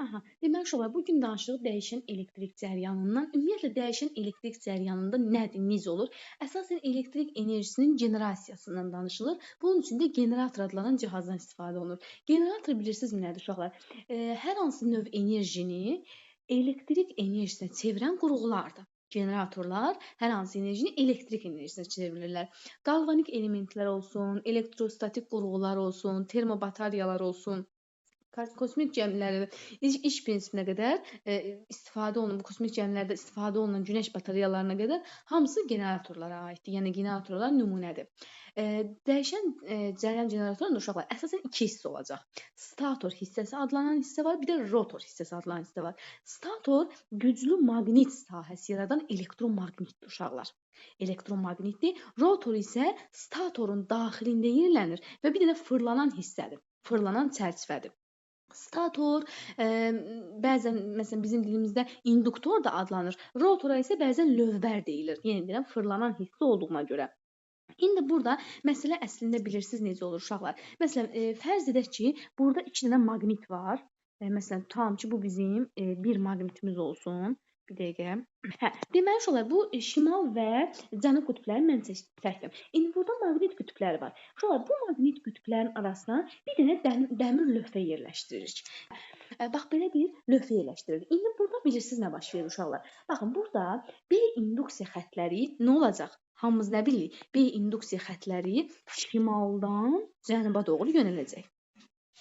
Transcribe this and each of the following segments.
Aha, deməli uşaqlar, bu gün danışırıq dəyişən elektrik cəryanından. Ümumiyyətlə dəyişən elektrik cəryanında nədir, necə olur? Əsasən elektrik enerjisinin generasiyasından danışılır. Bunun üçün də generator adlanan cihazdan istifadə olunur. Generator bilirsinizmi nədir uşaqlar? Hər hansı növ enerjini elektrik enerjisinə çevirən qurğulardır. Generatorlar hər hansı enerjini elektrik enerjisinə çevirirlər. Qalvanik elementlər olsun, elektrostatik qurğular olsun, termobataryalar olsun, kosmik gəmilərdə iş prinsipinə qədər istifadə olunan, bu kosmik gəmilərdə istifadə olunan günəş batareyalarına qədər hamısı generatorlara aiddir. Yəni generatorlar nümunədir. Dəyişən cəryan generatorunda uşaqlar əsasən iki hissə olacaq. Stator hissəsi adlanan hissə var, bir də rotor hissəsi adlanan hissə var. Stator güclü maqnit sahəsi yaradan elektromaqnitdir uşaqlar. Elektromaqnitdir. Rotor isə statorun daxilində yerlənir və bir də fırlanan hissədir. Fırlanan çərçivədir. Stator bəzən məsələn bizim dilimizdə induktor da adlanır. Rotora isə bəzən lövbər deyilir. Yenə deyirəm, fırlanan hissə olduğuna görə. İndi burada məsələ əslində bilirsiniz necə olur uşaqlar. Məsələn, fərz edək ki, burada 2 dənə maqnit var. Məsələn, tutalım ki, bu bizim bir maqnitimiz olsun. Bir dəqiqə. Deməli uşaqlar, bu şimal və cənub qütblərini mən çəkdim. İndi burada maqnit qütbləri var. Uşaqlar, bu maqnit qütblərin arasına bir dənə dəmir lövhə yerləşdiririk. Bax, belə bir lövhə yerləşdiririk. İndi burada bilirsiniz nə baş verir uşaqlar? Baxın, burada B induksiya xəttləri nə olacaq? Hamımız nə bilirik? B induksiya xəttləri şimaldan cənuba doğru yönələcək.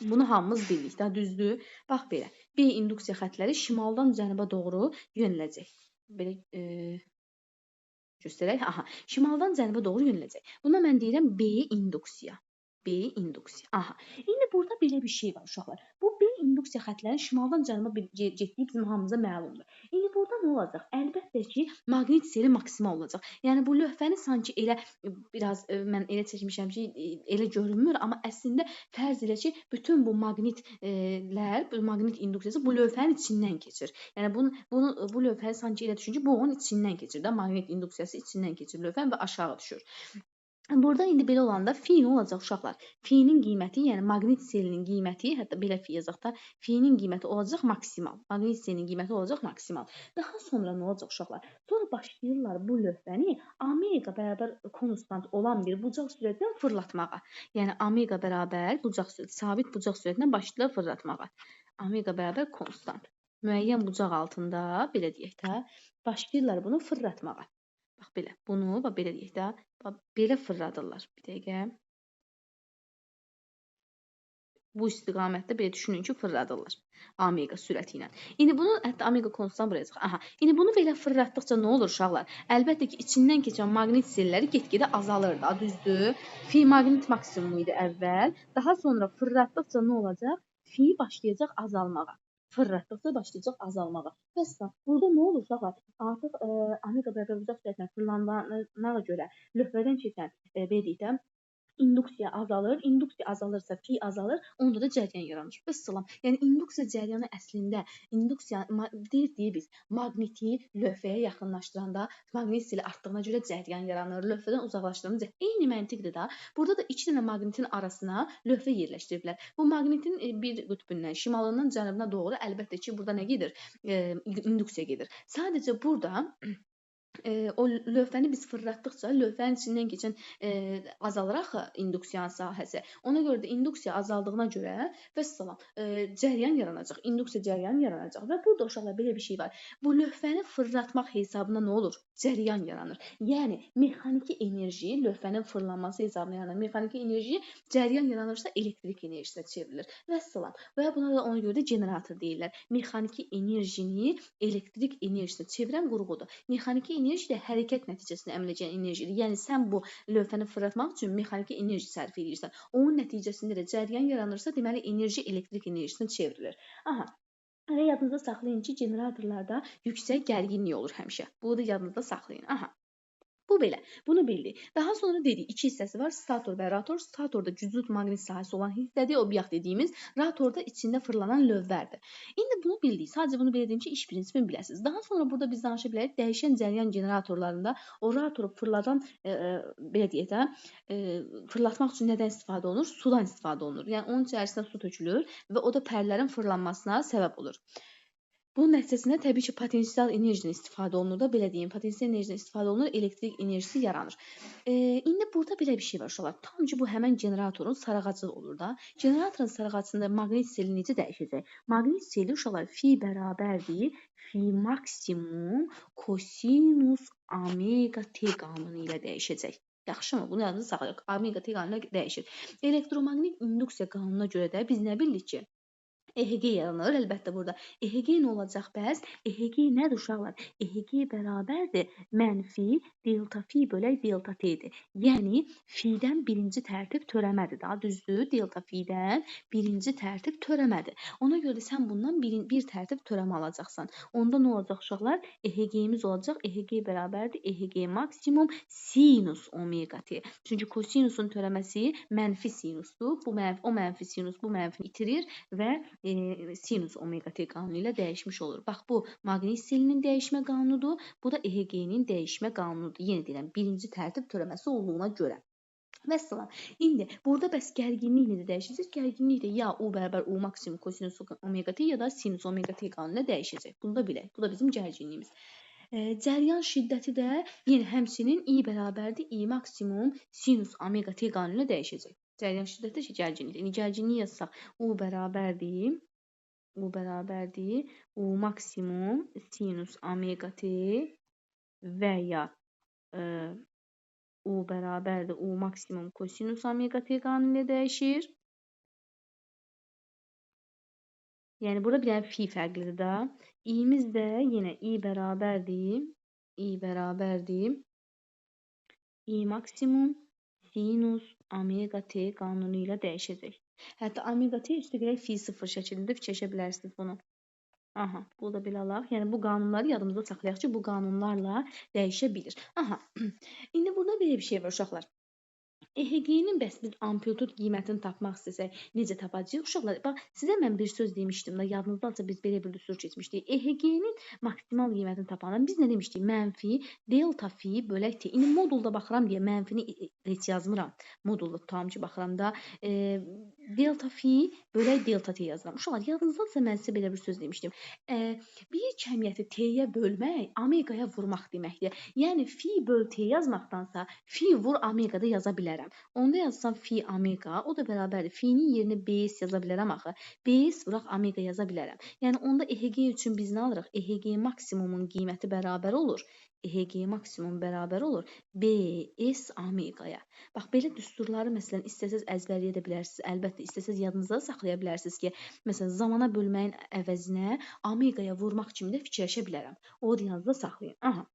Bunu hamımız bilirik, da düzdür? Bax belə. B induksiya xəttləri şimaldan cənuba doğru yönələcək. Belə göstərək. Aha, şimaldan cənuba doğru yönələcək. Buna mən deyirəm B induksiya. B induksiya. Aha. İndi burada belə bir şey var uşaqlar. Bu B induksiya xəttlərinin şimaldan cənuba getdiyi bizim hamımıza məlumdur. İndi burada nə olacaq? Əlbəttə ki, maqnit seli maksimal olacaq. Yəni bu lövhəni sanki elə biraz mən elə çəkmişəm ki, elə görünmür, amma əslində fərz elə ki, bütün bu maqnitlər, bu maqnit induksiyası bu lövhənin içindən keçir. Yəni bu lövhəni sanki elə düşün ki, bu onun içindən keçir də, maqnit induksiyası içindən keçir lövhənin və aşağı düşür. Burada indi belə olanda fi nə olacaq uşaqlar? Fi'nin qiyməti, yəni maqnit selinin qiyməti, hətta belə fi yazaq da, fi'nin qiyməti olacaq maksimal. Maqnit selinin qiyməti olacaq maksimal. Daha sonra nə olacaq uşaqlar? Sonra başlayırlar bu lövhəni omega bərabər konstant olan bir bucaq sürətindən fırlatmağa. Yəni omega bərabər sabit bucaq sürətindən başlayırlar fırlatmağa. Omega bərabər konstant. Müəyyən bucaq altında, belə deyək də, başlayırlar bunu fırlatmağa. Bax belə, bunu belə deyək də, belə fırladırlar. Bir dəqiqə. Bu istiqamətdə belə düşünün ki, fırladırlar. Omega sürəti ilə. İndi bunu hətta omega konstant buraya yazaq. Aha. İndi bunu belə fırlatdıqca nə olur uşaqlar? Əlbəttə ki, içindən keçən maqnit selləri get-gedə azalır da, düzdür? Fi maqnit maksimumu idi əvvəl. Daha sonra fırlatdıqca nə olacaq? Fi başlayacaq azalmağa. Fırlatdıqca başlayacaq azalmağa. Bəs burada nə olur uşaqlar? Artıq omega bərabər bucaq sürətinə fırlandığına görə lövhədən keçən belə deyək də, induksiya azalır. İnduksiya azalırsa fi azalır, onda da cəryan yaranır. Vəssalam. Yəni induksiya cəryanı əslində deyirik biz maqniti lövhəyə yaxınlaşdıranda maqnit seli artdığına görə cəryan yaranır. Lövhədən uzaqlaşdıranda eyni məntiqdir da. Burada da 2 dənə maqnitin arasına lövhə yerləşdiriblər. Bu maqnitin bir qütbündən, şimalından cənubuna doğru əlbəttə ki, burada nə gedir? İnduksiya gedir. Sadəcə burada o lövhəni biz fırlatdıqca lövhənin içindən keçən azalır axı induksiyanın sahəsi. Ona görə də induksiya azaldığına görə vəssalam cəryan yaranacaq. Induksiya cəryanı yaranacaq və burada uşaqlar belə bir şey var. Bu lövhəni fırlatmaq hesabına nə olur? Cəryan yaranır. Yəni mexaniki enerji lövhənin fırlanması hesabına yaranır. Mexaniki enerji cəryan yaranırsa elektrik enerjisinə çevrilir. Vəssalam. Və buna da ona görə də generator deyirlər. Mexaniki enerjini elektrik enerjisinə çevirən qurğudur. Mexaniki enerji də hərəkət nəticəsində əmələ gələn enerjidir. Yəni sən bu lövhəni fırlatmaq üçün mexaniki enerji sərf edirsən. Onun nəticəsində də cəryan yaranırsa, deməli enerji elektrik enerjisinə çevrilir. Aha. Və yadınızda saxlayın ki, generatorlarda yüksək gərginlik olur həmişə. Bunu da yadınızda saxlayın. Aha. Bu belə. Bunu bildik. Daha sonra dedik, iki hissəsi var. Stator və rotor. Statorda güclü maqnit sahəsi olan hissədir. Obyekt dediyimiz. Rotorda içində fırlanan lövbərdir. İndi bunu bildik. Sadəcə bunu bildim ki, iş prinsipini biləsiniz. Daha sonra burada biz danışa bilərik dəyişən cəryan generatorlarında o rotoru fırladan belə deyək də, fırlatmaq üçün nədən istifadə olunur? Sudan istifadə olunur. Yəni onun içərisinə su tökülür və o da pərlərin fırlanmasına səbəb olur. Bunun nəticəsində təbii ki, potensial enerjiden istifadə olunur da, belə deyim, potensial enerjiden istifadə olunur, elektrik enerjisi yaranır. İndi burada belə bir şey var uşaqlar. Tam ki, bu həmən generatorun sarğacı olur da. Generatorun sarğacında maqnit seli necə dəyişəcək? Maqnit seli uşaqlar fi bərabərdir, fi maksimum kosinus omega t qanunu ilə dəyişəcək. Yaxşımı? Bunu yadınızda saxlayaq. Omega t qanunu ilə dəyişir. Elektromaqnit induksiya qanununa görə də biz nə bildik ki, EHG yaranır. Əlbəttə burada EHG nə olacaq bəs? EHG nədir uşaqlar? EHG bərabərdir mənfi delta fi bölək delta t'dir. Yəni fi'dən birinci tərtib törəmədir da, düzdür? Delta fi'dən birinci tərtib törəmədir. Ona görə də sən bundan bir tərtib törəmə alacaqsan. Onda nə olacaq uşaqlar? EHG-miz olacaq. EHG bərabərdir EHG maksimum sinus omega t. Çünki kosinusun törəməsi mənfi sinusdur. O mənfi sinus bu mənfi itirir və sinus omega t qanunu ilə dəyişmiş olur. Bax, bu maqnit selinin dəyişmə qanunudur. Bu da EHG-nin dəyişmə qanunudur. Yenə deyirəm, birinci tərtib törəməsi olduğuna görə. Vəssalam. İndi burada bəs gərginlik necə dəyişəcək? Gərginlik də ya U bərabər U maksimum kosinus omega t ya da sinus omega t qanunu ilə dəyişəcək. Bunu da bilək. Bu da bizim gərginliyimiz. Cəryan şiddəti də yenə həmçinin I bərabərdir I maksimum sinus omega t qanunu ilə dəyişəcək. Cəryan şiddəti də gərginlik. İndi gərginliyi yazsaq U bərabərdir U maksimum sinus omega t və ya U bərabərdir U maksimum kosinus omega t qanunu ilə dəyişir. Yəni burada bir dənə fi fərqlidir da. İ'miz də yenə I bərabərdir I maksimum sinus omega t qanunu ilə dəyişəcək. Hətta omega t üstü gələk fi 0 şəklində fikirləşə bilərsiniz bunu. Aha, bu da belə alaq. Yəni bu qanunları yadımızda saxlayaq ki, bu qanunlarla dəyişə bilir. Aha. İndi burada belə bir şey var uşaqlar. EHG-nin bəs biz amplitude qiymətini tapmaq istəsək necə tapacağıq? Uşaqlar, bax, sizə mən bir söz demişdim da, yadınızdadsa biz belə bir düstur keçmişdik. EHG-nin maksimal qiymətini tapanda biz nə demişdik? Mənfi delta fi bölək t. İndi modulda baxıram deyə mənfini heç yazmıram. Modulda tutam ki, baxıram da delta fi bölək delta t yazıram. Uşaqlar, yadınızdadsa mən sizə belə bir söz demişdim. Bir kəmiyyəti t-yə bölmək omegaya vurmaq deməkdir. Yəni fi böl t yazmaqdansa fi vur omegada yaza bilərəm. Onda yazsam fi omega, o da bərabərdir. Fi'nin yerinə bs yaza bilərəm axı. Bs vuraq omega yaza bilərəm. Yəni onda EHG üçün biz nə alırıq? EHG maksimumun qiyməti bərabər olur. EHG maksimum bərabər olur bs omegaya. Bax, belə düsturları məsələn istəsəz əzbərləyə də bilərsiniz. Əlbəttə, istəsəz yadınızda saxlaya bilərsiniz ki, məsələn zamana bölməyin əvəzinə omegaya vurmaq kimi də fikirləşə bilərəm. O da yadınızda saxlayın. Aha.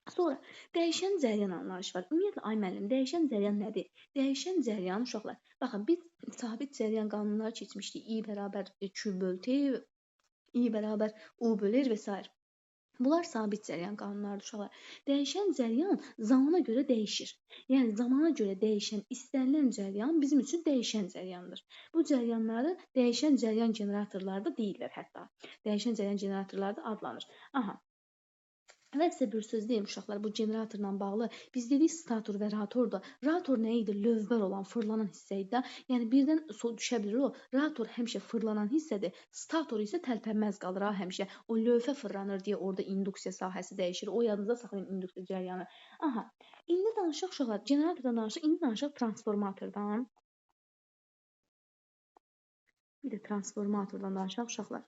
Sonra dəyişən cəryan anlayışı var. Ümumiyyətlə, ay müəllim, dəyişən cəryan nədir? Dəyişən cəryan uşaqlar. Baxın, biz sabit cəryan qanunları keçmişdik. I bərabər Q böl T, I bərabər U bölür və s. Bunlar sabit cəryan qanunlarıdır uşaqlar. Dəyişən cəryan zamana görə dəyişir. Yəni zamana görə dəyişən istənilən cəryan bizim üçün dəyişən cəryandır. Bu cəryanları dəyişən cəryan generatorları da deyirlər hətta. Dəyişən cəryan generatorları da adlanır. Aha. Və sizə bir söz deyim uşaqlar, bu generatorla bağlı. Biz dedik stator və rotorda. Rotor nə idi? Lövbər olan, fırlanan hissə idi. Yəni birdən düşə bilir o. Rotor həmişə fırlanan hissədir. Stator isə tərpənməz qalır ha həmişə. O lövhə fırlanır deyə orada induksiya sahəsi dəyişir. O yadınızda saxlayın induksiya cəryanı. Aha. İndi danışaq uşaqlar, generatordan danışaq, indi danışaq transformatordan. Bir də transformatordan danışaq uşaqlar.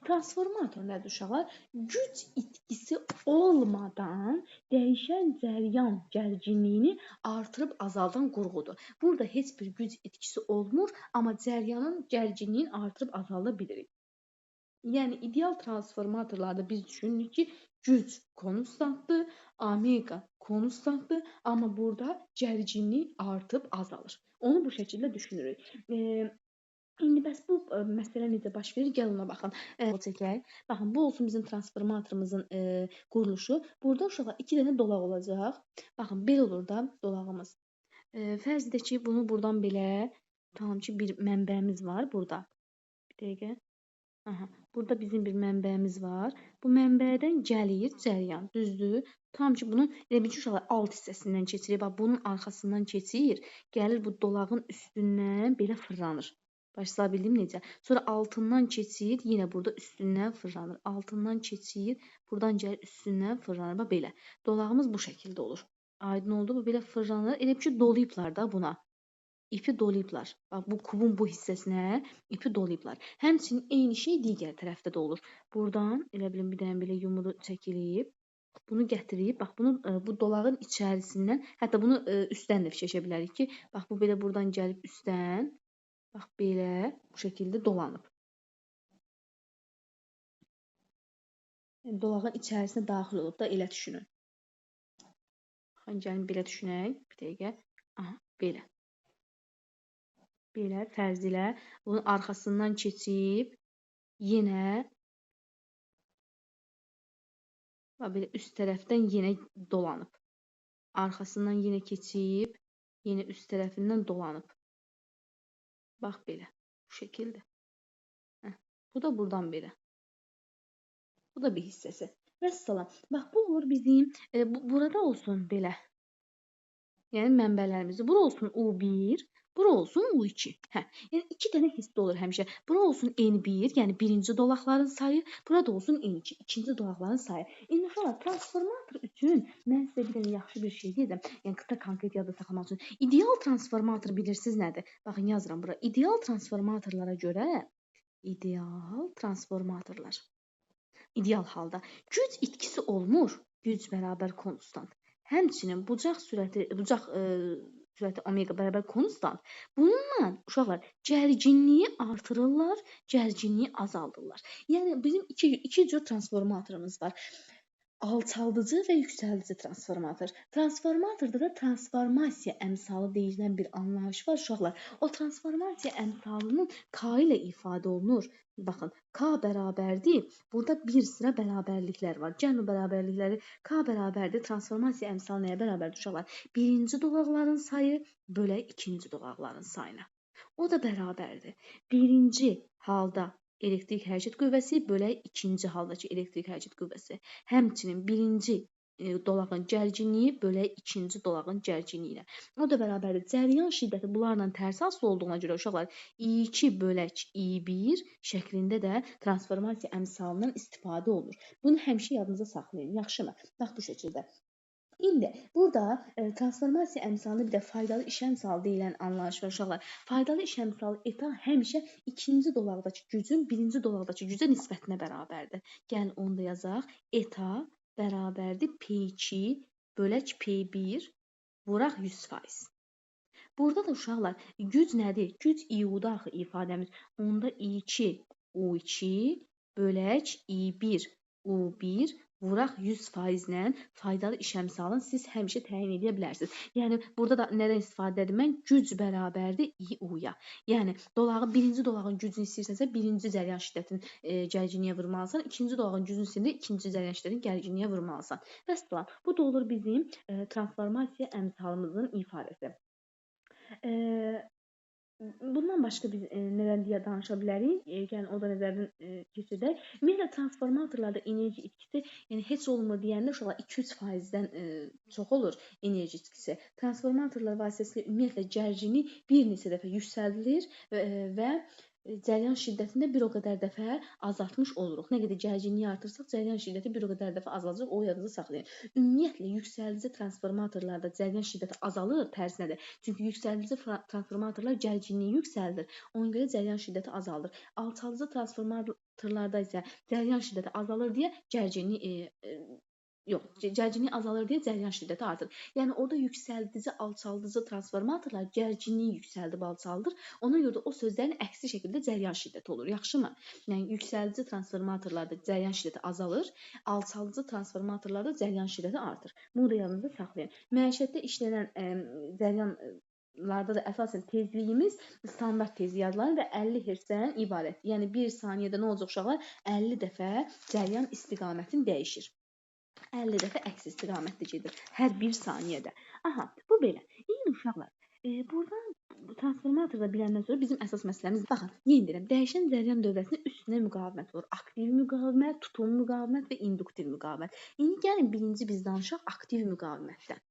Transformator nədir uşaqlar? Güc itkisi olmadan dəyişən cəryan gərginliyini artırıb azaldan qurğudur. Burada heç bir güc itkisi olmur, amma cəryanın gərginliyini artırıb azalda bilirik. Yəni ideal transformatorlarda biz düşünürük ki, güc konstantdır, omega konstantdır, amma burada gərginlik artıb azalır. Onu bu şəkildə düşünürük. İndi bəs bu məsələ necə baş verir? Gəl ona baxın. Çəkək. Baxın, bu olsun bizim transformatorımızın quruluşu. Burada uşaqlar 2 dənə dolaq olacaq. Baxın, belə olur da dolağımız. Fərz edək ki, bunu burdan belə tutalım ki, bir mənbəmiz var burada. Bir dəqiqə. Aha, burada bizim bir mənbəyimiz var. Bu mənbədən gəlir cəryan, düzdür? Tutalım ki, bunun elə bil ki, uşaqlar alt hissəsindən keçirir. Bax, bunun arxasından keçir, gəlir bu dolağın üstündən belə fırlanır. Başlaya bildim necə? Sonra altından keçir, yenə burada üstündən fırlanır. Altından keçir, buradan gəlir üstündən fırlanır. Bax belə. Dolağımız bu şəkildə olur. Aydın oldu mu? Belə fırlanır. Elə bir ki, dolayıblar da buna. İpi dolayıblar. Bax, bu kubun bu hissəsinə ipi dolayıblar. Həmçinin eyni şey digər tərəfdə də olur. Buradan elə bilin bir dənə belə yumru çəkilib, bunu gətirib, bax bunu bu dolağın içərisindən, hətta bunu üstdən də fişəşə bilərik ki, bax bu belə buradan gəlib üstdən, bax belə bu şəkildə dolanıb. Yəni dolağın içərisinə daxil olub da elə düşünün. Baxın, gəlin belə düşünək. Bir dəqiqə. Aha, belə. Belə fərz ilə bunun arxasından keçib yenə bax belə üst tərəfdən yenə dolanıb. Arxasından yenə keçib yenə üst tərəfindən dolanıb. Bax belə. Bu şəkildə. Bu da buradan belə. Bu da bir hissəsi. Vəssalam. Bax bu olur bizim burada olsun belə. Yəni mənbələrimiz. Bura olsun U1, bura olsun U2. Hə. Yəni 2 dənə hissə olur həmişə. Bura olsun N1, yəni birinci dolaqların sayı, burada olsun N2, ikinci dolaqların sayı. İndi uşaqlar transformator üçün mən sizə bir dənə yaxşı bir şey deyəcəm. Yəni qısa konkret yadda saxlamaq üçün. İdeal transformator bilirsiniz nədir? Baxın yazıram bura. İdeal transformatorlara görə ideal halda güc itkisi olmur, güc bərabər konstant. Həmçinin bucaq sürəti omega bərabər konstant. Bununla uşaqlar gərginliyi artırırlar, gərginliyi azaldırlar. Yəni bizim iki cür transformatorumuz var. Alçaldıcı və yüksəldici transformator. Transformatorda da transformasiya əmsalı deyilən bir anlayış var uşaqlar. O transformasiya əmsalının K ilə ifadə olunur. Baxın, K bərabərdir. Burada bir sıra bərabərliklər var. Gəlin o bərabərlikləri. K bərabərdir. Transformasiya əmsalı nəyə bərabərdir uşaqlar? Birinci dolaqların sayı bölək ikinci dolaqların sayına. O da bərabərdir. Birinci halda elektrik hərəkət qüvvəsi bölək ikinci haldakı elektrik hərəkət qüvvəsi. Həmçinin birinci dolağın gərginliyi bölək ikinci dolağın gərginliyi ilə. O da bərabərdir. Cəryan şiddəti bunlarla tərsi asılı olduğuna görə uşaqlar I2 bölək I1 şəklində də transformasiya əmsalından istifadə olunur. Bunu həmişə yadınıza saxlayın. Yaxşımı? Bax bu şəkildə. İndi burada transformasiya əmsalında bir də faydalı iş əmsalı deyilən anlayış var uşaqlar. Faydalı iş əmsalı eta həmişə ikinci dolaqdakı gücün birinci dolaqdakı gücə nisbətinə bərabərdir. Gəlin onu da yazaq. Eta bərabərdir P2 bölək P1 vuraq 100%. Burada da uşaqlar güc nədir? Güc I-da axı ifadəmiz. Onda I2 U2 bölək I1 U1 vuraq 100%-lə faydalı iş əmsalını siz həmişə təyin edə bilərsiniz. Yəni burada da nədən istifadə edim mən? Güc bərabərdir I-U-ya. Yəni birinci dolağın gücünü istəyirsənsə, birinci cəryan şiddətinin gərginliyə vurmalısan, ikinci dolağın gücünü istəyəndə ikinci cəryan şiddətinin gərginliyə vurmalısan. Vəssalam. Bu da olur bizim transformasiya əmsalımızın ifadəsi. Bundan başqa biz nədən deyə danışa bilərik? Yəni o da nəzərdən keçirdək. Ümumiyyətlə transformatorlarda enerji itkisi, yəni heç olmur deyəndə uşaqlar 2-3%-dən çox olur enerji itkisi. Transformatorlar vasitəsilə ümumiyyətlə gərginlik bir neçə dəfə yüksəldilir və cəryan şiddətində bir o qədər dəfə azaltmış oluruq. Nə qədər gərginliyi artırsaq, cəryan şiddəti bir o qədər dəfə azalacaq, o yadınızda saxlayın. Ümumiyyətlə yüksəlici transformatorlarda cəryan şiddəti azalır, tərsinədir. Çünki yüksəlici transformatorlar gərginliyi yüksəldir. Ona görə cəryan şiddəti azalır. Alçaldıcı transformatorlarda isə cəryan şiddəti azalır deyə gərginlik azalır deyə cəryan şiddəti artır. Yəni orada yüksəldici, alçaldıcı transformatorlar gərginliyi yüksəldib alçaldır. Ona görə də o sözlərin əksi şəkildə cəryan şiddəti olur. Yaxşımı? Yəni yüksəlici transformatorlarda cəryan şiddəti azalır, alçaldıcı transformatorlarda cəryan şiddəti artır. Bunu da yadınızda saxlayın. Məişətdə işlənən cəryan larda da əsasən tezliyimiz standart tezlik yazılır və 50 Hz-dən ibarətdir. Yəni 1 saniyədə nə olacaq uşaqlar? 50 dəfə cəryan istiqamətin dəyişir. 50 dəfə əks istiqamətdə gedir hər 1 saniyədə. Aha, bu belə. İndi uşaqlar, buradan transformatorda biləndən sonra bizim əsas məsələmiz, baxın, yenə deyirəm, dəyişən cəryan dövrəsində 3 növ müqavimət olur. Aktiv müqavimət, tutum müqavimət və induktiv müqavimət. İndi gəlin birinci biz danışaq aktiv müqavimətdən.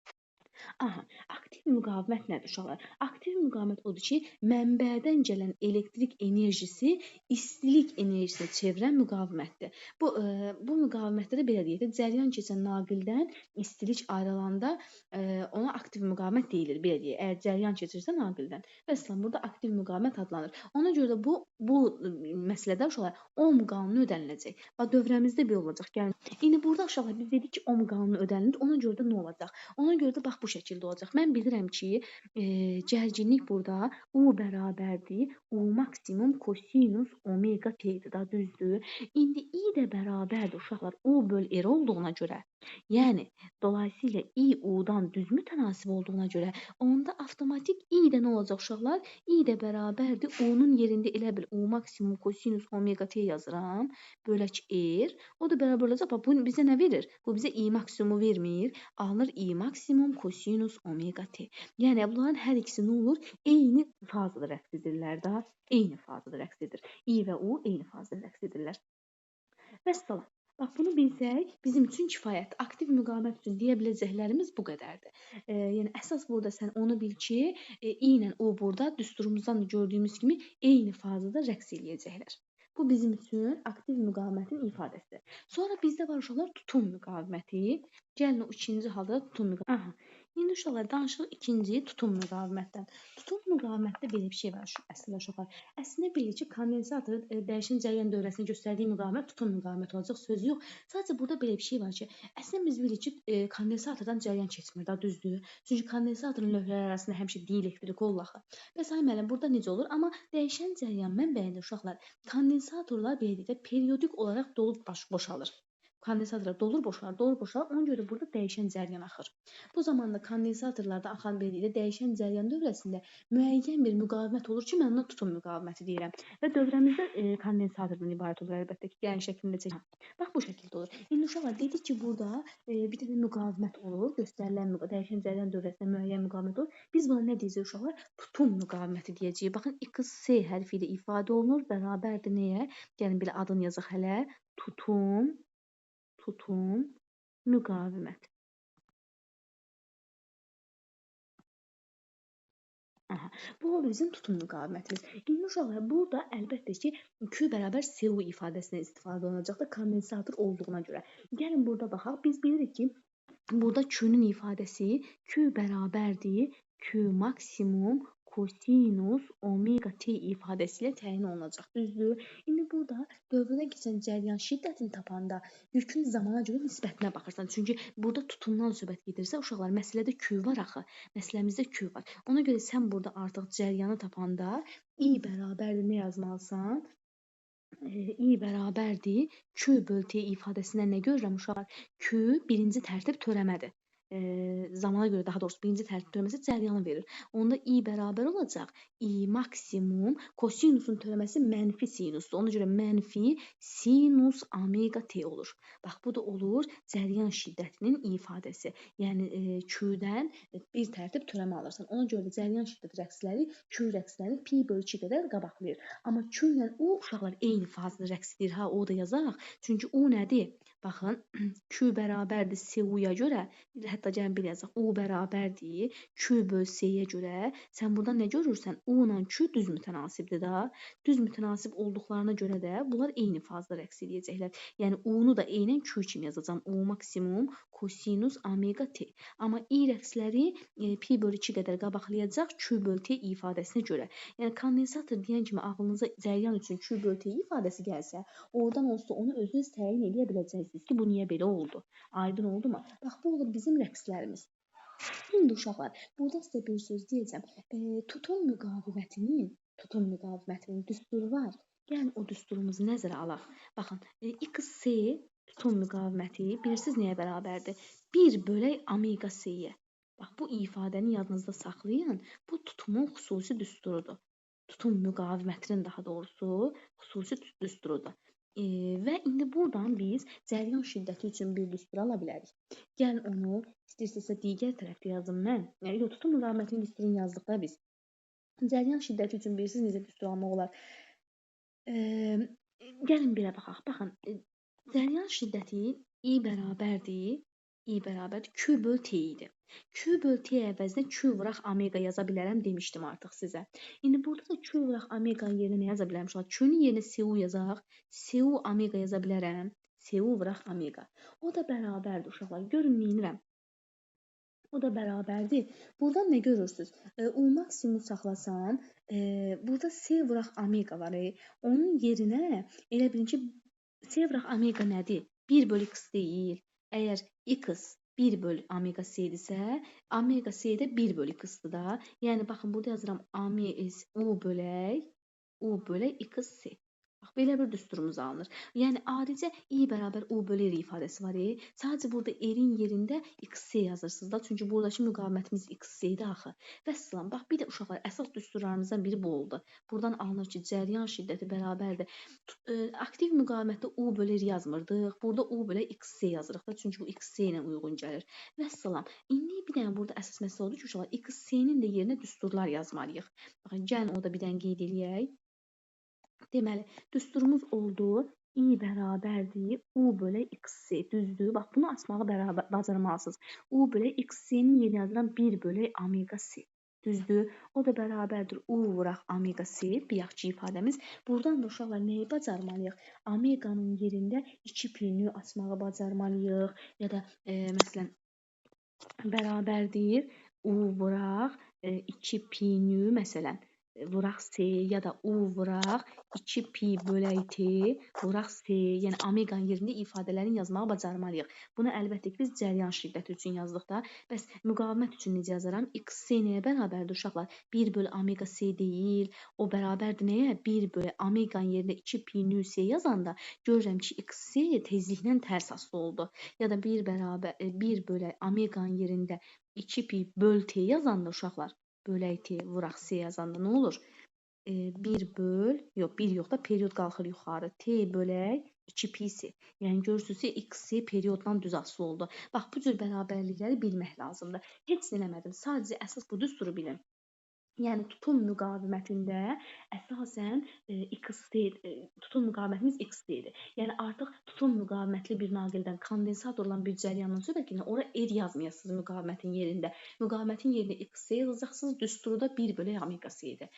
Aha, aktiv müqavimət nədir uşaqlar? Aktiv müqavimət odur ki, mənbədən gələn elektrik enerjisi istilik enerjisinə çevirən müqavimətdir. Bu müqavimətdə də belə deyək də, cəryan keçən naqildən istilik ayrılanda ona aktiv müqavimət deyilir, belə deyək. Əgər cəryan keçirsə naqildən, vəssalam, burada aktiv müqavimət adlanır. Ona görə də bu məsələdə uşaqlar ohm qanunu ödəniləcək. Bax, dövrəmizdə belə olacaq. Gəlin. İndi burada uşaqlar biz dedik ki, ohm qanunu ödənilir. Ona görə də nə olacaq? Ona görə də bax bu şəkildə olacaq. Mən bilirəm ki, gərginlik burada U bərabərdir. U maksimum kosinus omega t-dir da, düzdür? İndi I də bərabərdir uşaqlar. U böl R olduğuna görə. Yəni, dolayısıyla I U-dan düz mütənasib olduğuna görə onda avtomatik I də nə olacaq uşaqlar? I də bərabərdir. U-nun yerində elə bil U maksimum kosinus omega t yazıram. Bölək R. O da bərabər olacaq. Bax, bu bizə nə verir? Bu bizə I maksimumu vermir. Alınır I maksimum kosinus omega t. Yəni, bunların hər ikisi nə olur? Eyni fazada rəqs edirlər da. Eyni fazada rəqs edir. I və U eyni fazada rəqs edirlər. Vəssalam. Bax, bunu bilsək, bizim üçün kifayət. Aktiv müqavimət üçün deyə biləcəklərimiz bu qədərdir. Yəni, əsas burada sən onu bil ki, I ilə U burada düsturumuzdan da gördüyümüz kimi eyni fazada rəqs eləyəcəklər. Bu bizim üçün aktiv müqavimətin ifadəsidir. Sonra bizdə var uşaqlar tutum müqaviməti. Gəlin o ikinci halda tutum müqaviməti. Aha. İndi uşaqlar danışırıq ikinci tutum müqavimətdən. Tutum müqavimətdə belə bir şey var əslində uşaqlar. Əslində bilir ki, kondensator dəyişən cəryan dövrəsində göstərdiyi müqavimət tutum müqaviməti olacaq, söz yox. Sadəcə burada belə bir şey var ki, əslində biz bilirik ki, kondensatordan cəryan keçmir da, düzdür? Çünki kondensatorun lövhələri arasında həmişə dielektrik olur axı. Bəs ay müəllim, burada necə olur? Amma dəyişən cəryan mənbəyində uşaqlar kondensatorlar belə deyək də periodik olaraq dolub boşalır. Kondensatorlar dolur boşalır. Ona görə burada dəyişən cəryan axır. Bu zamanda kondensatorlarda axan belə dəyişən cəryan dövrəsində müəyyən bir müqavimət olur ki, mən ona tutum müqaviməti deyirəm. Və dövrəmizdə kondensatordan ibarət olur əlbəttə ki, gəlin şəklində çəkəm. Bax bu şəkildə olur. İndi uşaqlar dedik ki, burada bir dənə müqavimət olur, göstərilən dəyişən cəryan dövrəsində müəyyən müqavimət olur. Biz buna nə deyəcəyik uşaqlar? Tutum müqaviməti deyəcəyik. Baxın, XC hərfi ilə ifadə olunur, bərabərdir nəyə? Gəlin belə adını yazaq hələ. Tutum müqavimət. Aha, bu oldu bizim tutum müqavimətimiz. İndi uşaqlar, burada əlbəttə ki, Q bərabər CU ifadəsindən istifadə olunacaq da kondensator olduğuna görə. Gəlin burada baxaq. Biz bilirik ki, burada Q-nun ifadəsi Q bərabərdir. Q maksimum kosinus omega t ifadəsi ilə təyin olunacaq. Düzdür? İndi burada dövrdən keçən cəryan şiddətini tapanda yükün zamana görə nisbətinə baxırsan. Çünki burada tutumdan söhbət gedirsə, uşaqlar, məsələdə Q var axı. Məsələmizdə Q var. Ona görə sən burada artıq cəryanı tapanda I bərabərdir nə yazmalısan? I bərabərdir Q böl T ifadəsindən nə görürəm uşaqlar? Q birinci tərtib törəmədir. Zamana görə, daha doğrusu birinci tərtib törəməsi cəryanı verir. Onda I bərabər olacaq. I maksimum kosinusun törəməsi mənfi sinusdur. Ona görə mənfi sinus omega t olur. Bax, bu da olur cəryan şiddətinin ifadəsi. Yəni Q-dən bir tərtib törəmə alırsan. Ona görə də cəryan şiddəti rəqsləri Q rəqsləri pi bölü 2 qədər qabaqlayır. Amma Q ilə U uşaqlar eyni fazada rəqs edir. Ha, o da yazaq. Çünki U nədir? Baxın, Q bərabərdir CU-ya görə, hətta gəlin bir yazaq, U bərabərdir Q böl C-yə görə, sən burada nə görürsən? U ilə Q düz mütənasibdir da. Düz mütənasib olduqlarına görə də bunlar eyni fazda rəqs edəcəklər. Yəni U-nu da eynən Q kimi yazacağam. U maksimum kosinus omega t. Amma I rəqsləri pi bölü 2 qədər qabaqlayacaq Q böl T ifadəsinə görə. Yəni kondensator deyən kimi ağlınıza cəryan üçün Q böl T ifadəsi gəlsə, oradan olsa onu özünüz təyin edə biləcəksiniz ki, bu niyə belə oldu? Aydın oldu mu? Bax, bu olur bizim rəqslərimiz. Şimdi uşaqlar, burada sizə bir söz deyəcəm. Tutum müqavimətinin düsturu var. Gəlin o düsturumuzu nəzərə alaq. Baxın, XC tutum müqaviməti bilirsiniz nəyə bərabərdir? 1 bölək omega C-yə. Bax, bu ifadəni yadınızda saxlayın. Bu tutumun xüsusi düsturudur. Tutum müqavimətinin daha doğrusu xüsusi düsturudur. Və indi buradan biz cəryan şiddəti üçün bir düstur ala bilərik. Gəlin onu istəyirsinizsə digər tərəfdə yazım mən. Yox, tutum müqavimətinin düsturunu yazdıq da biz. Cəryan şiddəti üçün bilirsiniz necə düstur almaq olar? Gəlin birə baxaq. Baxın, cəryan şiddəti I bərabərdir. I bərabərdir Q böl T idi. Q böl T əvəzinə Q vuraq omega yaza bilərəm demişdim artıq sizə. İndi burada da Q vuraq omeganın yerinə nə yaza bilərəm? Q-nun yerinə CU yazaq. CU omega yaza bilərəm. CU vuraq omega. O da bərabərdir uşaqlar. Görün neynirəm. O da bərabərdir. Buradan nə görürsünüz? U maksimumu saxlasam, burada C vuraq omega var. Onun yerinə elə bilin ki, C vuraq omega nədir? 1 bölü x deyil. Əgər x 1 bölü omega c-dirsə, omega c də 1 bölü x-dır da. Yəni, baxın, burada yazıram u bölək x-c. Bax, belə bir düsturumuz alınır. Yəni, adicə I bərabər U bölü R ifadəsi var. Sadəcə burada R-in yerində XC yazırsınız da. Çünki buradakı müqavimətimiz XC idi axı. Vəssalam. Bax, bir də uşaqlar, əsas düsturlarımızdan biri bu oldu. Buradan alınır ki, cəryan şiddəti bərabərdir. Aktiv müqavimətdə U bölü R yazmırdıq. Burada U bölü XC yazırıq da. Çünki bu XC ilə uyğun gəlir. Vəssalam. İndi bir dənə burada əsas məsələ oldu ki, uşaqlar, XC-nin də yerinə düsturlar yazmalıyıq. Baxın, gəlin o da bir dənə qeyd eləyək. Deməli, düsturumuz oldu. I bərabərdir U bölü XC. Düzdür? Bax, bunu açmağı bacarmalısınız. U bölü XC-nin yerinə yazıram 1 bölü omega C. Düzdür? O da bərabərdir U vuraq omega C. Biyaxçı ifadəmiz. Buradan da uşaqlar nəyi bacarmalıyıq? Omeganın yerində 2 pini açmağı bacarmalıyıq. Ya da məsələn, bərabərdir U vuraq 2 pini məsələn vuraq C ya da U vuraq 2 pi bölək T vuraq C. Yəni, omeganın yerində ifadələrini yazmağı bacarmalıyıq. Bunu əlbəttə ki, biz cəryan şiddəti üçün yazdıq da. Bəs müqavimət üçün necə yazaram? XC nəyə bərabərdir uşaqlar? 1 bölü omega C deyil. O bərabərdir nəyə? 1 bölü omeganın yerində 2 pi nü C yazanda görürəm ki, XC tezliklə tərs asılı oldu. Ya da 1 bölü omeganın yerində 2 pi böl T yazanda uşaqlar, bölək T vuraq C yazanda nə olur? 1 yox da period qalxır yuxarı. T bölək 2 pi C. Yəni, görürsünüz ki, XC perioddan düz asılı oldu. Bax, bu cür bərabərlikləri bilmək lazımdır. Heç eləmədim. Sadəcə əsas bu düsturu bilin. Yəni, tutum müqavimətində əsasən tutum müqavimətimiz XC-dir. Yəni, artıq tutum müqavimətli bir naqildən kondensatorla bir cəryandan söhbət gedir. Ora R yazmayasınız müqavimətin yerində. Müqavimətin yerində XC yazacaqsınız. Düsturu da 1 bölək omega C-dir.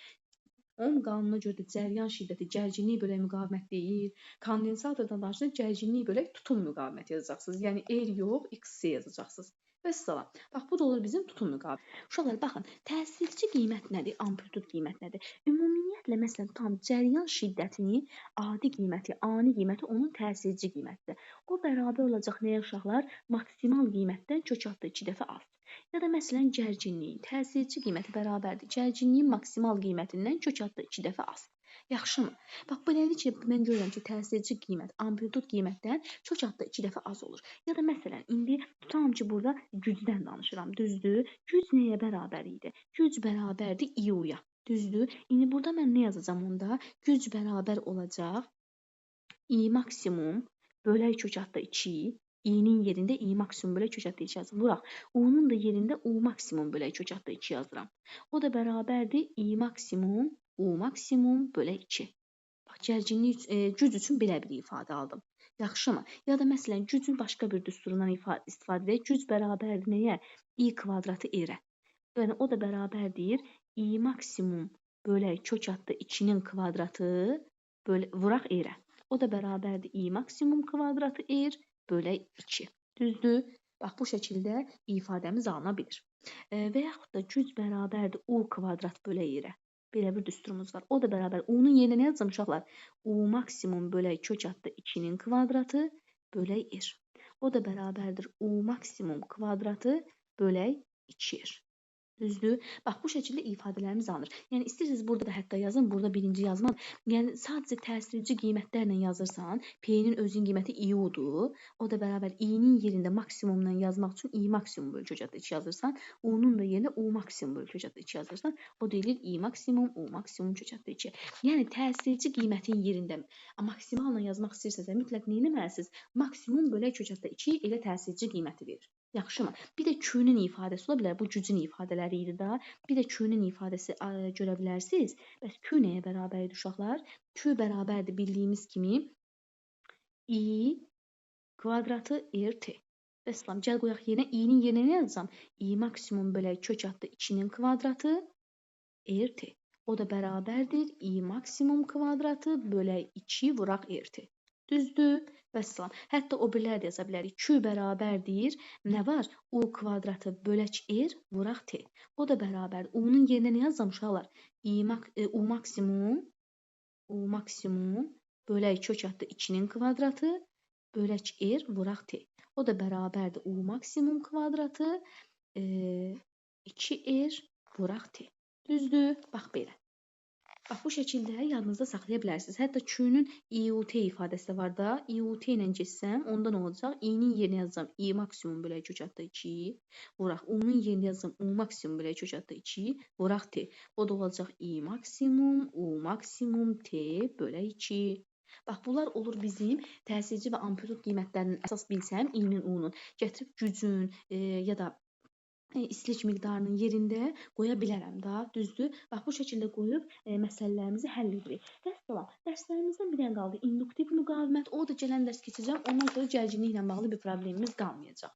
Ohm qanununa görə də cəryan şiddəti gərginlik bölək müqavimət deyil. Kondensatordan danışanda gərginlik bölək tutum müqavimət yazacaqsınız. Yəni, R yox, XC yazacaqsınız. Vəssalam. Bax, bu da olur bizim tutum müqavimət. Uşaqlar, baxın, təsirçi qiymət nədir? Amplitud qiymət nədir? Ümumiyyətlə, məsələn, tam cəryan şiddətinin adi qiyməti, ani qiyməti onun təsirçi qiymətidir. O bərabər olacaq nəyə uşaqlar? Maksimal qiymətdən kökatda 2 dəfə az. Ya da məsələn, gərginliyin təsirçi qiyməti bərabərdir. Gərginliyin maksimal qiymətindən kökatda 2 dəfə az. Yaxşımı? Bax, belədir ki, mən görürəm ki, təsirçi qiymət amplitud qiymətdən kökatda 2 dəfə az olur. Ya da məsələn, indi tutalım ki, burada gücdən danışıram, düzdür? Güc nəyə bərabər idi? Güc bərabərdir I-ya, düzdür? İndi burada mən nə yazacağam onda? Güc bərabər olacaq I maksimum bölək kökatda 2. I-nin yerində I maksimum bölək kökatda 2 yazıram. Vuraq. U-nun da yerində U maksimum bölək kökatda 2 yazıram. O da bərabərdir I maksimum U maksimum bölək 2. Bax, gərginlik güc üçün belə bir ifadə aldım. Yaxşımı? Ya da məsələn, gücün başqa bir düsturundan istifadə edək. Güc bərabərdir nəyə? I kvadratı R-ə. Yəni, o da bərabərdir I maksimum bölək kökatda 2-nin kvadratı vuraq R-ə. O da bərabərdir I maksimum kvadratı R bölək 2. Düzdür? Bax, bu şəkildə ifadəmiz alına bilir. Və yaxud da güc bərabərdir U kvadrat bölək R-ə. Belə bir düsturumuz var. O da bərabər. U-nun yerinə nə yazacağım uşaqlar? U maksimum bölək kökatda 2-nin kvadratı bölək R. O da bərabərdir U maksimum kvadratı bölək 2R. Düzdür? Bax, bu şəkildə ifadələrimiz alınır. Yəni, istəyirsiniz burada da hətta yazın, burada birinci yazmaq. Yəni, sadəcə təsirci qiymətlərlə yazırsan, P-nin özünün qiyməti I-udur. O da bərabər I-nin yerində maksimumla yazmaq üçün I maksimum bölü kök 2 yazırsan, U-nun da yerinə U maksimum bölü kök 2 yazırsan, o deyilir I maksimum, U maksimum kök 2. Yəni, təsirci qiymətin yerində maksimalla yazmaq istəyirsənsə, mütləq nə etməlisiniz? Maksimum bölü kök 2 elə təsirci qiyməti verir. Yaxşımı? Bir də Q-nin ifadəsi ola bilər. Bu gücün ifadələri idi da. Bir də Q-nin ifadəsi görə bilərsiniz. Bəs Q nəyə bərabərdir uşaqlar? Q bərabərdir bildiyimiz kimi I kvadratı RT. Bəs salam, gəl qoyaq yerinə I-nin yerinə nə yazacağam? I maksimum bölü kök 2-nin kvadratı RT. O da bərabərdir I maksimum kvadratı bölü 2 vuraq RT. Düzdür? Vəssalam. Hətta o birləri də yaza bilərik. Q bərabərdir. Nə var? U kvadratı bölək R vuraq T. O da bərabər. U-nun yerinə nə yazacam uşaqlar? U maksimum bölək kök 2-nin kvadratı bölək R vuraq T. O da bərabərdir. U maksimum kvadratı 2R vuraq T. Düzdür? Bax belə. Bax, bu şəkildə yadınızda saxlaya bilərsiniz. Hətta Q-nun IUT ifadəsi var da. IUT ilə geçsəm, onda nə olacaq? I-nin yerinə yazacağam. I maksimum bölü kök 2 vuraq. U-nun yerinə yazacağam. U maksimum bölü kök 2 vuraq T. O da olacaq I maksimum, U maksimum, T bölü 2. Bax, bunlar olur bizim təsirci və amplitud qiymətlərinin əsas bilsəm, I-nin, U-nun gətirib gücün ya da istilik miqdarının yerində qoya bilərəm da, düzdür? Bax, bu şəkildə qoyub məsələlərimizi həll edirik. Vəssalam, dərslərimizdən bir dənə qaldı. İnduktiv müqavimət, o da gələn dərs keçəcəm. Ondan sonra gərginliklə bağlı bir problemimiz qalmayacaq.